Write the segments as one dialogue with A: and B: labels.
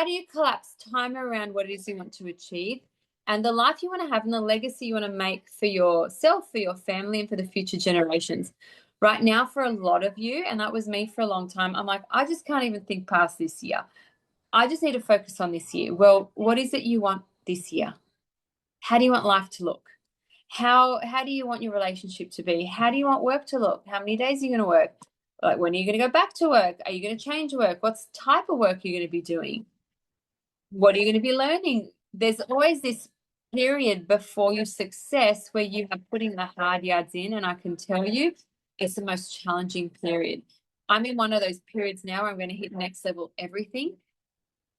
A: how do you collapse time around what it is you want to achieve and the life you want to have and the legacy you want to make for yourself, for your family, and for the future generations? Right now, for a lot of you, and that was me for a long time, I'm like, I just can't even think past this year. I just need to focus on this year. Well, what is it you want this year? How do you want life to look? How do you want your relationship to be? How do you want work to look? How many days are you going to work? Like, when are you going to go back to work? Are you going to change work? What type of work are you going to be doing? What are you going to be learning? There's always this period before your success where you are putting the hard yards in, and I can tell you it's the most challenging period. I'm in one of those periods now where I'm going to hit next level everything.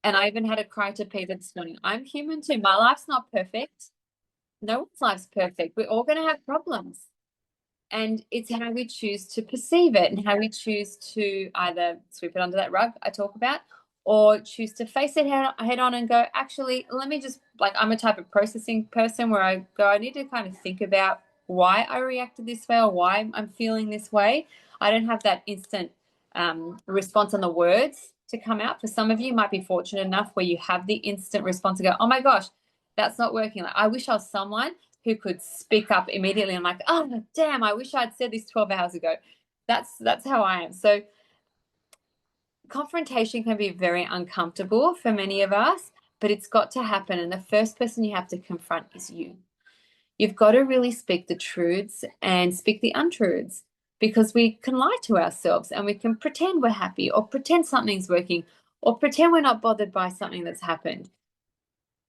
A: And I even had a cry to Peter this morning. I'm human too. My life's not perfect. No one's life's perfect. We're all going to have problems. And it's how we choose to perceive it and how we choose to either sweep it under that rug I talk about, or choose to face it head on and go, actually, let me just, like, I'm a type of processing person where I go, I need to kind of think about why I reacted this way or why I'm feeling this way. I don't have that instant response on the words to come out. For some of you, might be fortunate enough where you have the instant response to go, oh my gosh, that's not working. Like, I wish I was someone who could speak up immediately. I'm like, oh damn, I wish I'd said this 12 hours ago. That's how I am. So confrontation can be very uncomfortable for many of us, but it's got to happen. And the first person you have to confront is you. You've got to really speak the truths and speak the untruths, because we can lie to ourselves and we can pretend we're happy or pretend something's working or pretend we're not bothered by something that's happened.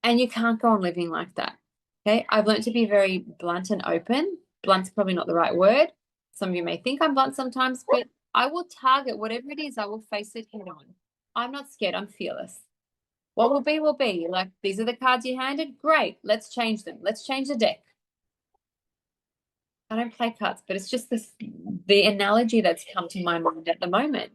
A: And you can't go on living like that. Okay. I've learned to be very blunt and open. Blunt's probably not the right word. Some of you may think I'm blunt sometimes, but I will target whatever it is. I will face it head on. I'm not scared. I'm fearless. What will be, will be. Like, these are the cards you handed. Great. Let's change them. Let's change the deck. I don't play cards, but it's just the analogy that's come to my mind at the moment.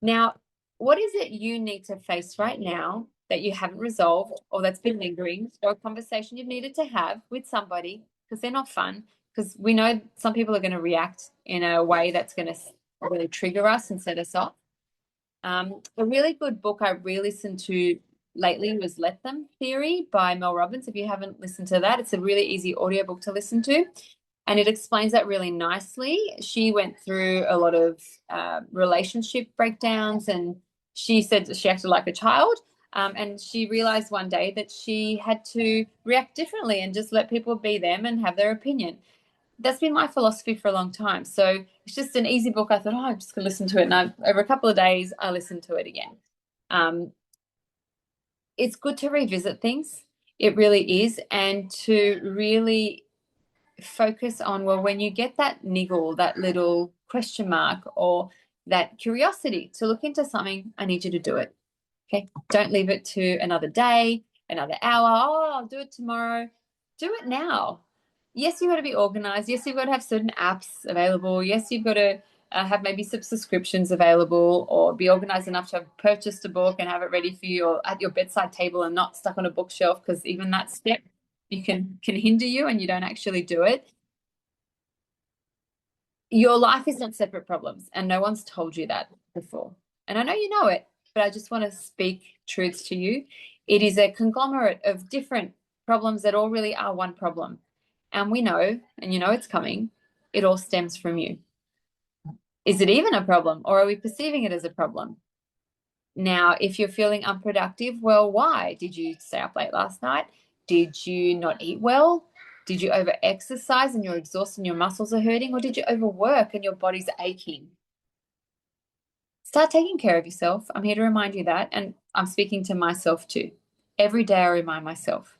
A: Now, what is it you need to face right now that you haven't resolved, or that's been lingering, or a conversation you've needed to have with somebody, because they're not fun, because we know some people are going to react in a way that's going to really trigger us and set us off. A really good book I re-listened to lately was Let Them Theory by Mel Robbins. If you haven't listened to that, it's a really easy audiobook to listen to. And it explains that really nicely. She went through a lot of relationship breakdowns, and she said that she acted like a child. And she realized one day that she had to react differently and just let people be them and have their opinion. That's been my philosophy for a long time. So it's just an easy book. I thought, I'm just going to listen to it. And over a couple of days, I listened to it again. It's good to revisit things. It really is. And to really focus on, well, when you get that niggle, that little question mark or that curiosity to look into something, I need you to do it. Okay. Don't leave it to another day, another hour. Oh, I'll do it tomorrow. Do it now. Yes, you've got to be organized. Yes, you've got to have certain apps available. Yes, you've got to have maybe some subscriptions available, or be organized enough to have purchased a book and have it ready for you, or at your bedside table and not stuck on a bookshelf, because even that step you can hinder you and you don't actually do it. Your life is not separate problems, and no one's told you that before. And I know you know it, but I just want to speak truths to you. It is a conglomerate of different problems that all really are one problem. And we know, and you know it's coming, it all stems from you. Is it even a problem, or are we perceiving it as a problem? Now, if you're feeling unproductive, well, why? Did you stay up late last night? Did you not eat well? Did you over exercise and you're exhausted and your muscles are hurting? Or did you overwork and your body's aching? Start taking care of yourself. I'm here to remind you that. And I'm speaking to myself too. Every day I remind myself.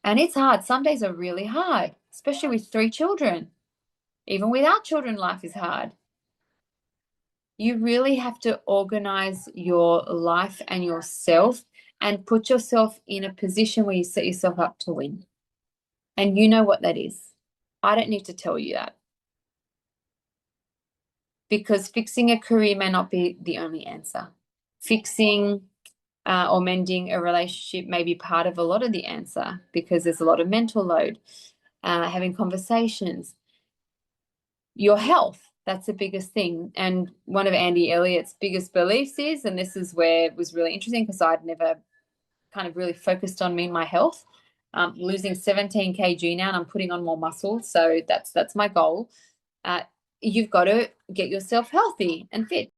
A: And it's hard. Some days are really hard, especially with 3 children. Even without children, life is hard. You really have to organize your life and yourself and put yourself in a position where you set yourself up to win. And you know what that is. I don't need to tell you that. Because fixing a career may not be the only answer. Fixing or mending a relationship may be part of a lot of the answer, because there's a lot of mental load, having conversations. Your health, That's the biggest thing. And one of Andy Elliott's biggest beliefs is, and this is where it was really interesting because I'd never kind of really focused on me and my health. Losing 17 kg now, and I'm putting on more muscle. So that's my goal. You've got to get yourself healthy and fit.